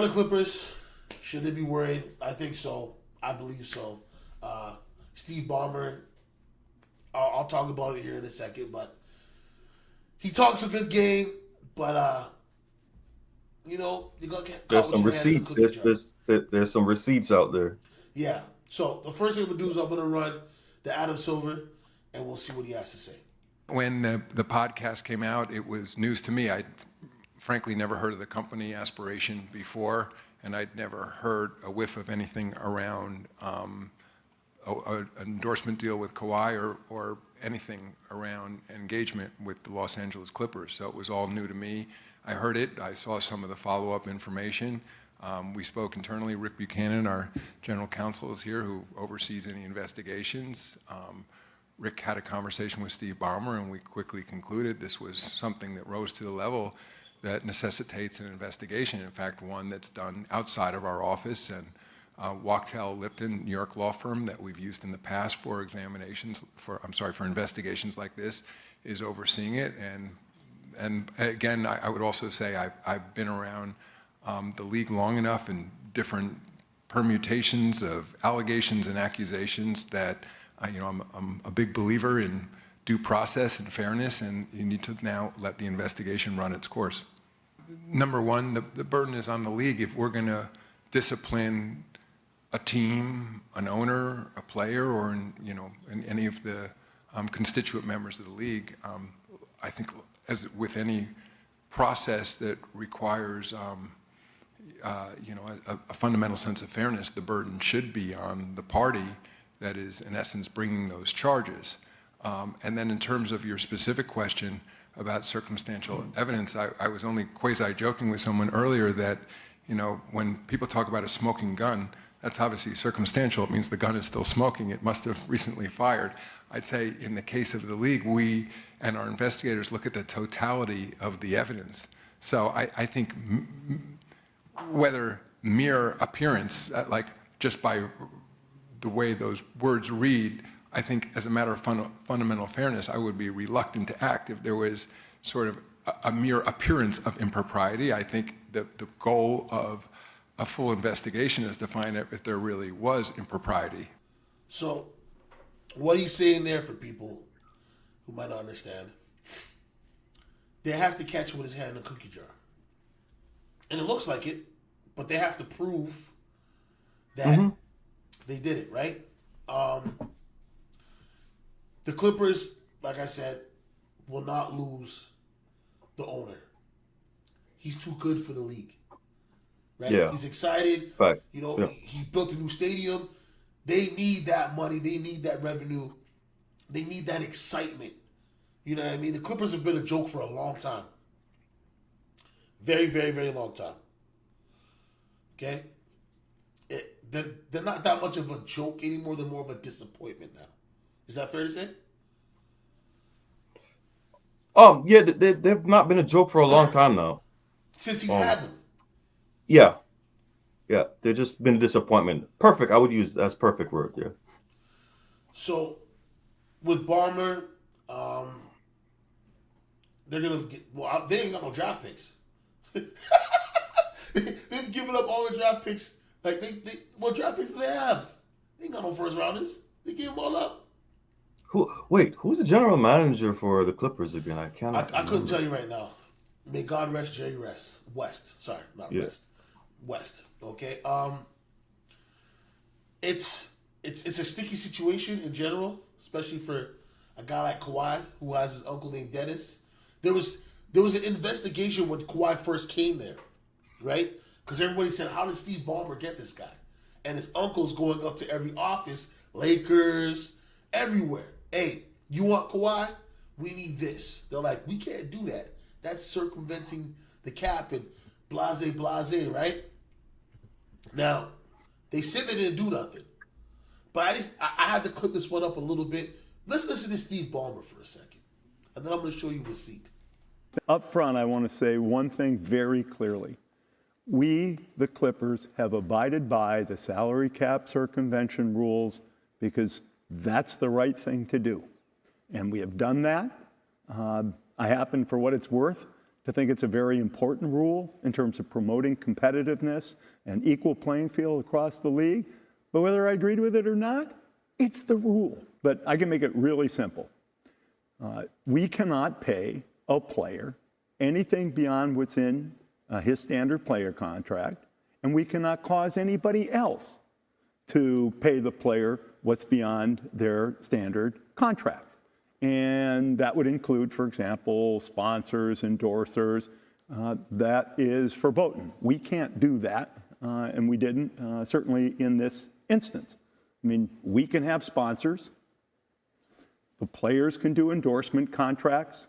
the Clippers. Should they be worried? I think so. I believe so. Steve Ballmer, I'll talk about it here in a second, but he talks a good game, but you're gonna get There's caught with some your hand in the receipts. cookie jar. There's some receipts out there. Yeah. So the first thing I'm gonna do is I'm gonna run the Adam Silver, and we'll see what he has to say. When the podcast came out, it was news to me. I'd frankly never heard of the company Aspiration before, and I'd never heard a whiff of anything around an endorsement deal with Kawhi or anything around engagement with the Los Angeles Clippers. So it was all new to me. I heard it. I saw some of the follow-up information. We spoke internally. Rick Buchanan, our general counsel, is here, who oversees any investigations. Rick had a conversation with Steve Ballmer, and we quickly concluded this was something that rose to the level that necessitates an investigation. In fact, one that's done outside of our office. And Wachtell Lipton, New York law firm that we've used in the past for for investigations like this, is overseeing it. And again, I would also say I've been around the league long enough in different permutations of allegations and accusations that I'm a big believer in due process and fairness, and you need to now let the investigation run its course. Number one, the burden is on the league. If we're going to discipline a team, an owner, a player, or any of the constituent members of the league, I think, as with any process that requires a fundamental sense of fairness, the burden should be on the party that is, in essence, bringing those charges. And then in terms of your specific question about circumstantial evidence, I was only quasi-joking with someone earlier that, when people talk about a smoking gun, that's obviously circumstantial. It means the gun is still smoking. It must have recently fired. I'd say in the case of the league, we and our investigators look at the totality of the evidence. So I think whether mere appearance, like just by the way those words read, I think as a matter of fundamental fairness, I would be reluctant to act if there was sort of a mere appearance of impropriety. I think the goal of a full investigation is to find out if there really was impropriety. So what he's saying there, for people who might not understand, they have to catch him with his hand in a cookie jar. And it looks like it, but they have to prove that they did it, right? The Clippers, like I said, will not lose the owner. He's too good for the league. Right? Yeah. He's excited. Right. Yeah. He built a new stadium. They need that money. They need that revenue. They need that excitement. You know what I mean? The Clippers have been a joke for a long time. Very, very, very long time. Okay? They're not that much of a joke anymore. They're more of a disappointment now. Is that fair to say? Yeah, they've not been a joke for a long time now. Since he's had them. Yeah. Yeah, they've just been a disappointment. Perfect. I would use that's perfect word, yeah. So, with Ballmer, they're going to get... Well, they ain't got no draft picks. They've given up all their draft picks. Like, what draft picks do they have? They ain't got no first rounders. They gave them all up. Who's the general manager for the Clippers again? I couldn't tell you right now. May God rest Jerry West. Sorry, not Rest. West. Okay. It's a sticky situation in general, especially for a guy like Kawhi, who has his uncle named Dennis. There was an investigation when Kawhi first came there, right? Because everybody said, how did Steve Ballmer get this guy? And his uncle's going up to every office, Lakers, everywhere. Hey, you want Kawhi? We need this. They're like, we can't do that. That's circumventing the cap and blase, right? Now, they said they didn't do nothing. But I had to clip this one up a little bit. Let's listen to Steve Ballmer for a second. And then I'm going to show you a receipt. Up front, I want to say one thing very clearly. We, the Clippers, have abided by the salary cap circumvention rules because that's the right thing to do. And we have done that. I happen, for what it's worth, to think it's a very important rule in terms of promoting competitiveness and equal playing field across the league. But whether I agreed with it or not, it's the rule. But I can make it really simple. We cannot pay a player anything beyond what's in his standard player contract, and we cannot cause anybody else to pay the player what's beyond their standard contract. And that would include, for example, sponsors, endorsers. That is verboten. We can't do that, and we didn't, certainly in this instance. I mean, we can have sponsors. The players can do endorsement contracts.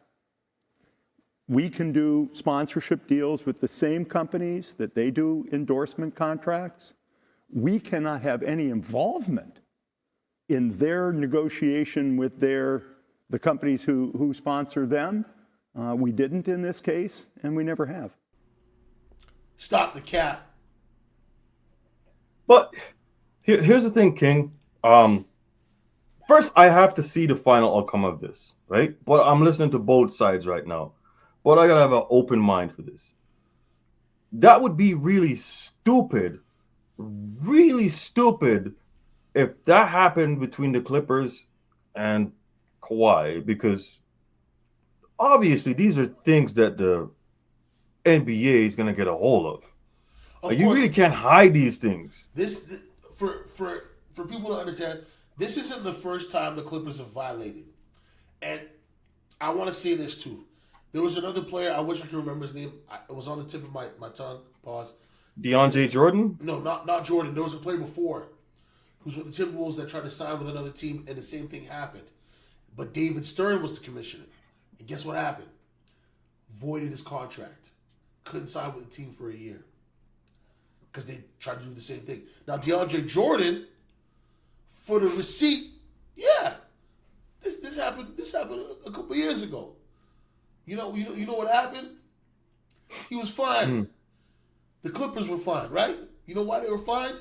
We can do sponsorship deals with the same companies that they do endorsement contracts. We cannot have any involvement in their negotiation with the companies who sponsor them. We didn't in this case, and we never have. Stop the cap. But here's the thing, King. First, I have to see the final outcome of this, right? But I'm listening to both sides right now. But I gotta have an open mind for this. That would be really stupid if that happened between the Clippers and Kawhi, because obviously these are things that the NBA is gonna get a hold of. Like, you really can't hide these things. This for people to understand. This isn't the first time the Clippers have violated. And I want to say this too. There was another player, I wish I could remember his name. It was on the tip of my tongue. Pause. DeAndre Jordan? No, not Jordan. There was a player before who was with the Timberwolves that tried to sign with another team, and the same thing happened. But David Stern was the commissioner. And guess what happened? Voided his contract. Couldn't sign with the team for a year. Because they tried to do the same thing. Now, DeAndre Jordan, for the receipt, yeah, this happened. This happened a couple years ago. You know what happened? He was fined. The Clippers were fined, right? You know why they were fined?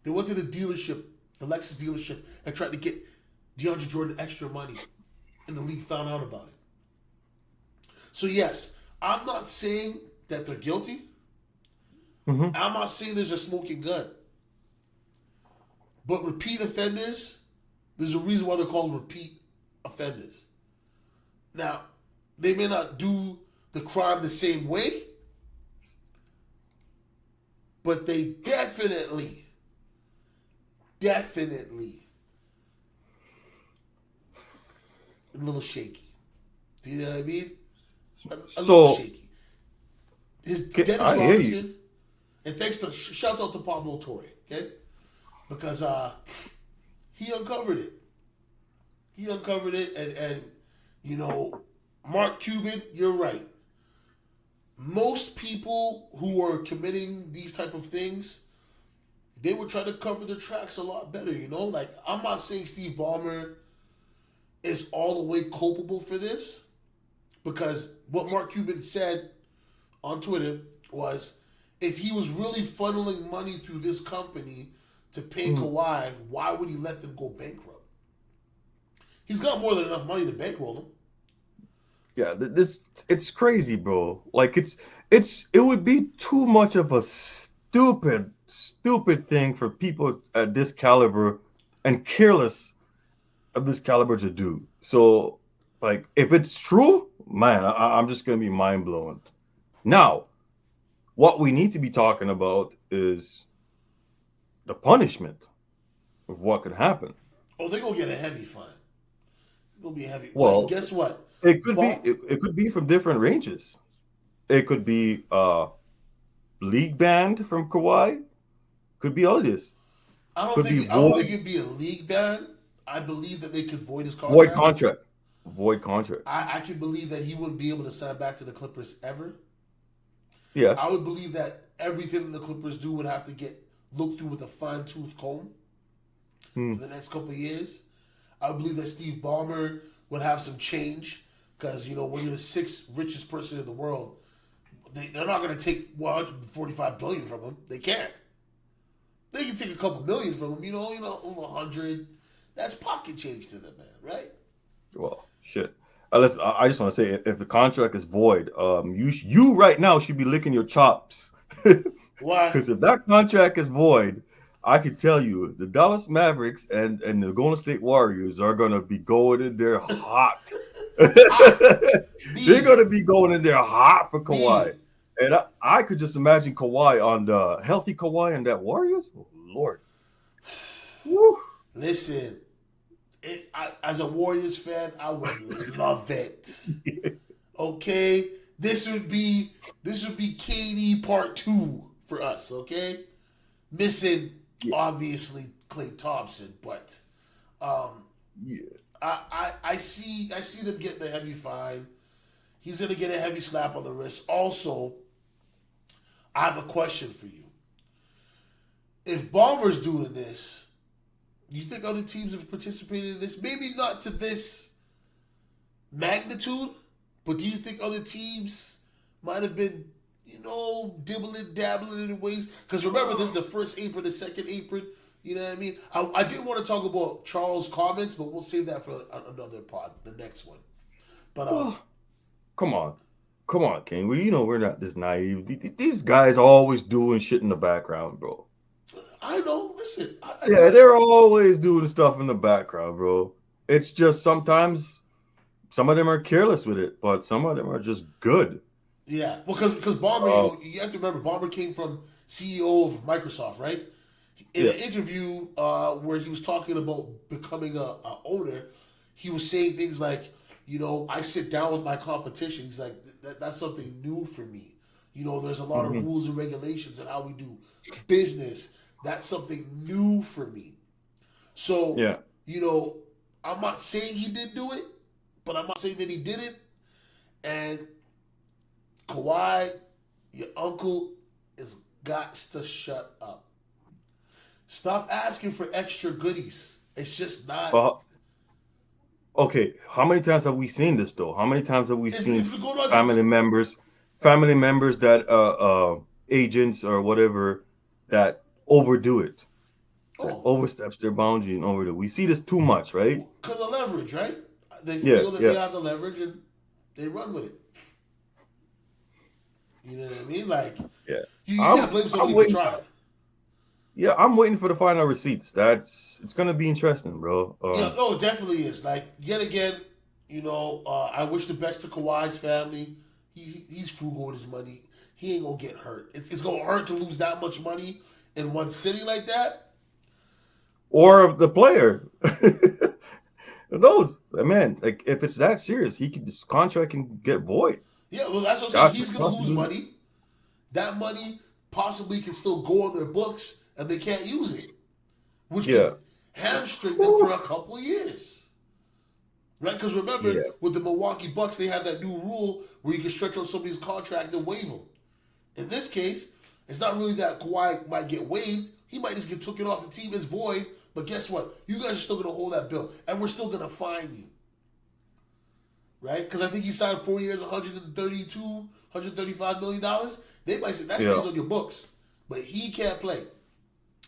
They went to the dealership, the Lexus dealership, and tried to get DeAndre Jordan extra money, and the league found out about it. So yes, I'm not saying that they're guilty. I'm not saying there's a smoking gun. But repeat offenders, there's a reason why they're called repeat offenders. Now, they may not do the crime the same way, but they definitely a little shaky. Do you know what I mean? A little shaky. Dennis Robinson, and thanks to shouts out to Pablo Torre, okay? Because he uncovered it. And you know, Mark Cuban, you're right. Most people who are committing these type of things, they would try to cover their tracks a lot better, you know? Like, I'm not saying Steve Ballmer is all the way culpable for this, because what Mark Cuban said on Twitter was, if he was really funneling money through this company to pay Kawhi, why would he let them go bankrupt? He's got more than enough money to bankroll them. Yeah, it's crazy, bro. Like, it would be too much of a stupid thing for people at this caliber and careless of this caliber to do. So, like, if it's true, man, I'm just gonna be mind blown. Now, what we need to be talking about is the punishment of what could happen. Oh, they're gonna get a heavy fine. It's gonna be a heavy. Well, but guess what? It could be. It could be from different ranges. It could be league banned from Kawhi. Could be all of this. I don't think it'd be a league ban. I believe that they could void his contract. Void contract. I can believe that he wouldn't be able to sign back to the Clippers ever. Yeah. I would believe that everything the Clippers do would have to get looked through with a fine-tooth comb for the next couple of years. I would believe that Steve Ballmer would have some change, because, you know, when you're the sixth richest person in the world, they're not going to take $145 billion from him. They can't. They can take a couple million from him, you know, over 100. That's pocket change to them, man, right? Well, shit. I just want to say, if the contract is void, you right now should be licking your chops. Why? Because if that contract is void, I can tell you the Dallas Mavericks and the Golden State Warriors are gonna be going in there hot. Hot. They're B. gonna be going in there hot for Kawhi. B. And I could just imagine Kawhi on the healthy Kawhi and that Warriors. Oh, Lord. Woo. Listen, as a Warriors fan, I would love it. Okay, this would be KD part 2 for us. Okay, missing obviously Klay Thompson, but Yeah. I see them getting a heavy fine. He's gonna get a heavy slap on the wrist. Also, I have a question for you. If Ballmer's doing this, you think other teams have participated in this? Maybe not to this magnitude, but do you think other teams might have been, dibbling, dabbling in ways? Because remember, this is the first apron, the second apron. You know what I mean? I did want to talk about Charles' comments, but we'll save that for another pod, the next one. But Come on, King. We're not this naive. These guys are always doing shit in the background, bro. I know. Listen. Yeah, they're always doing stuff in the background, bro. It's just sometimes some of them are careless with it, but some of them are just good. Yeah, well, because Ballmer, you have to remember, Ballmer came from CEO of Microsoft, right? In an interview where he was talking about becoming a owner, he was saying things like, I sit down with my competition. He's like, that's something new for me. There's a lot of rules and regulations and how we do business. That's something new for me. So, I'm not saying he did do it, but I'm not saying that he didn't. And Kawhi, your uncle, is got to shut up. Stop asking for extra goodies. It's just not. Okay, how many times have we seen this though? How many times have we seen It's been going on family members that agents or whatever that overdo it, that oversteps their boundary and overdo? We see this too much, right? Because of leverage, right? They feel that they have the leverage and they run with it. You know what I mean? Like, you can't blame somebody for trying. Yeah, I'm waiting for the final receipts. It's gonna be interesting, bro. It definitely is. Like, yet again, I wish the best to Kawhi's family. He's frugal with his money. He ain't gonna get hurt. It's gonna hurt to lose that much money in one city like that. Or the player. Man, like if it's that serious, his contract can get void. Yeah, well, that's what I'm saying. He's gonna lose money. That money possibly can still go on their books, and they can't use it, which can hamstring them for a couple of years. Right? Because remember, with the Milwaukee Bucks, they have that new rule where you can stretch out somebody's contract and waive them. In this case, it's not really that Kawhi might get waived. He might just get taken off the team as void. But guess what? You guys are still going to hold that bill, and we're still going to fine you. Right? Because I think he signed 4 years, $135 million. They might say that stays on your books, but he can't play.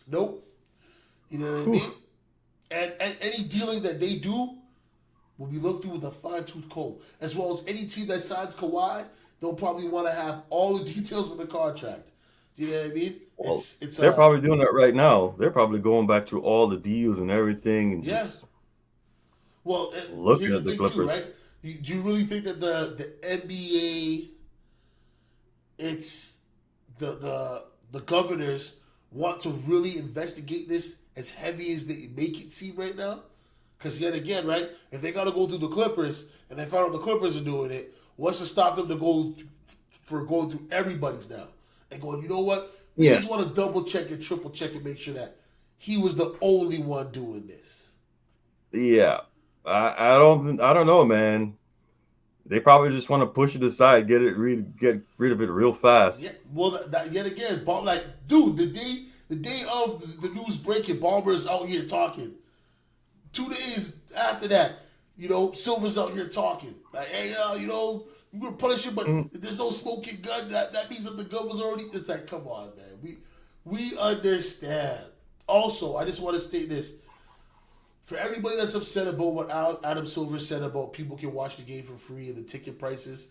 Nope. You know what I mean? And any dealing that they do will be looked through with a fine-tooth comb. As well as any team that signs Kawhi, they'll probably want to have all the details of the contract. Do you know what I mean? Well, they're probably doing that right now. They're probably going back through all the deals and everything. And just looking at the Clippers. Too, right? Do you really think that the NBA, it's the governors want to really investigate this as heavy as they make it seem right now? Because yet again, right, if they got to go through the Clippers and they found out the Clippers are doing it, what's to stop them to going through everybody's now and going, you know what? We just want to double check and triple check and make sure that he was the only one doing this. Yeah, I don't know, man. They probably just want to push it aside, get rid of it real fast. Yeah, well, yet again, like, dude, the day of the news breaking, Ballmer's out here talking. 2 days after that, Silver's out here talking. Like, hey, we're gonna punish him, but if there's no smoking gun, that means that the gun was already. It's like, come on, man. We understand. Also, I just want to state this. For everybody that's upset about what Adam Silver said about people can watch the game for free and the ticket prices,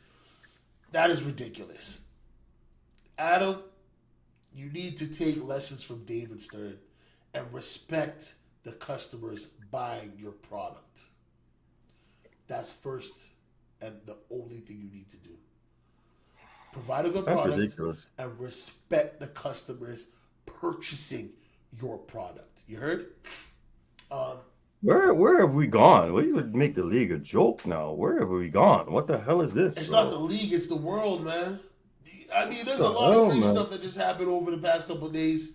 that is ridiculous. Adam, you need to take lessons from David Stern and respect the customers buying your product. That's first and the only thing you need to do. Provide a good That's product ridiculous. and respect the customers purchasing your product. You heard? Where have we gone? We would make the league a joke now. Where have we gone? What the hell is this? It's bro? not the league, it's the world, man. I mean, there's a The lot of hell, crazy man? stuff that just happened over the past couple of days.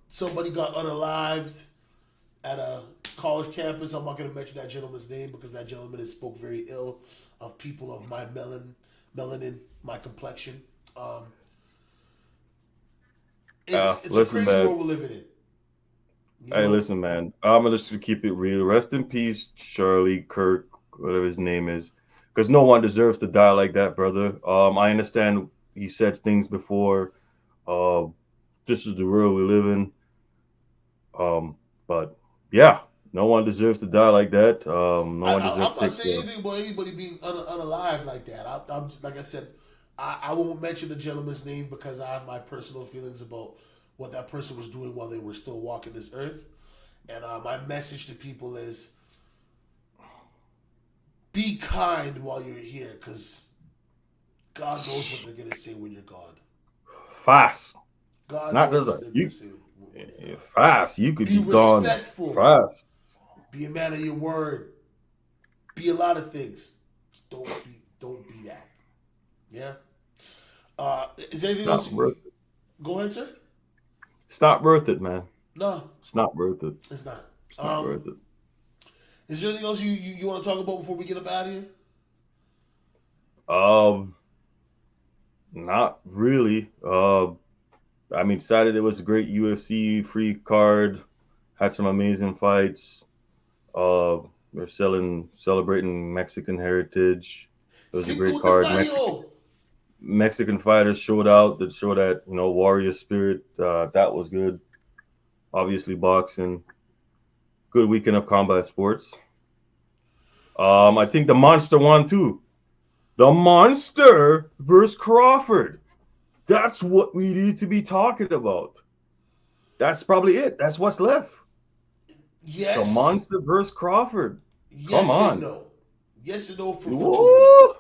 Somebody got unalived at a college campus. I'm not going to mention that gentleman's name because that gentleman has spoke very ill of people of my melanin, my complexion. It's a listen, crazy man. world we're living in. You Hey, know? listen, man. I'm gonna just keep it real. Rest in peace, Charlie Kirk, whatever his name is, because no one deserves to die like that, brother. I understand he said things before. This is the world we live in. But yeah, no one deserves to die like that. No one deserves I'm to not take saying anything about anybody being unalive like that. I'm like I said, I won't mention the gentleman's name because I have my personal feelings about what that person was doing while they were still walking this earth. And my message to people is be kind while you're here because God knows what they're going to say when you're gone. fast. God Not knows just what like they're you. going to say when you're gone. Fast. You could Be be gone respectful. fast. Be a man of your word. Be a lot of things. Don't be that. Yeah. Is there anything else? Not worth it. Go ahead, sir. It's not worth it, man. No, It's not worth it. it's not. It's not worth it. Is there anything else you want to talk about before we get up out of here? Not really. I mean, Saturday was a great UFC free card. Had some amazing fights. We're celebrating Mexican heritage. It was a great Cinco de card. Mayo. Mexican fighters showed out that showed that warrior spirit. That was good. Obviously, boxing. Good weekend of combat sports. I think the Monster won too. The Monster versus Crawford. That's what we need to be talking about. That's probably it. That's what's left. Yes. The Monster versus Crawford. Yes Come on. and no. Yes and no for two Woo! reasons.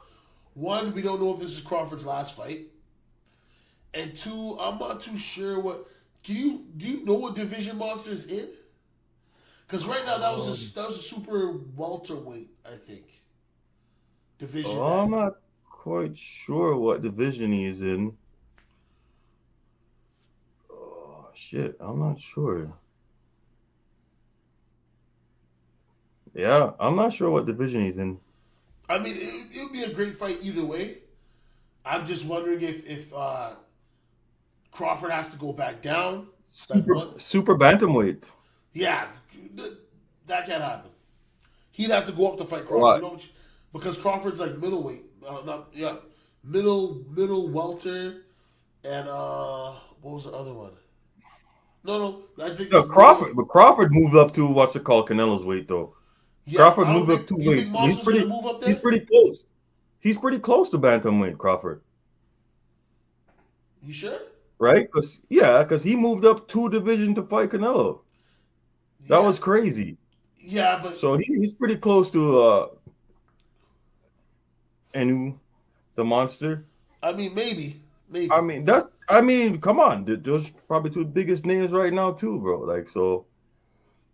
One, we don't know if this is Crawford's last fight. And two, I'm not too sure what. Do you know what division Monster is in? Because right now that was a super welterweight, I think. Division. I'm not quite sure what division he's in. Oh shit, I'm not sure. Yeah, I'm not sure what division he's in. I mean, it would be a great fight either way. I'm just wondering if Crawford has to go back down. Super bantamweight. Yeah, that can't happen. He'd have to go up to fight Crawford. You know, because Crawford's like middleweight. Middle welter, and what was the other one? No, I think Crawford. But Crawford moved up to what's it called, Canelo's weight though. Yeah, Crawford moved up 2 weights. He's pretty. Move up there? He's pretty close. He's pretty close to bantamweight, Crawford. You sure? Right? Because he moved up 2 divisions to fight Canelo. That was crazy. Yeah, but so he's pretty close to Enu, the Monster. I mean, maybe. I mean, come on. Those probably 2 biggest names right now too, bro. Like so.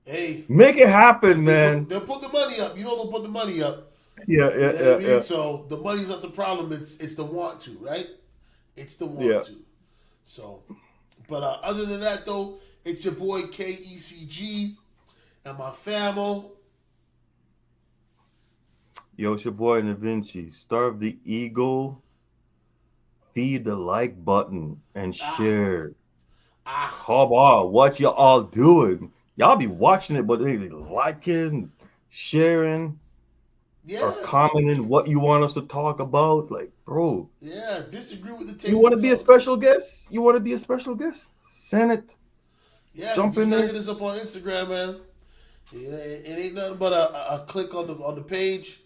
Hey, make it happen, man. They'll put the money up. You know they'll put the money up. Yeah. So the money's not the problem. It's the want to, right? It's the want to. So, but other than that, though, it's your boy KECG and my famo. Yo, it's your boy Da Vinci. Starve the ego. Feed the like button and share. Come on, what you all doing? Y'all be watching it, but they be liking, sharing, or commenting what you want us to talk about. Like, bro. Yeah, disagree with the taste. You want to be a special guest? Send it. Yeah, jump you in just there. hit us up on Instagram, man. It ain't nothing but a click on the page.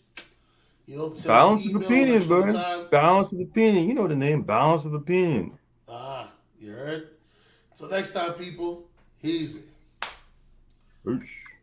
You know, send us Balance the of email, opinion, let you know the bro. time. Balance of opinion. You know the name, balance of opinion. You heard? So next time, people, easy. Oosh.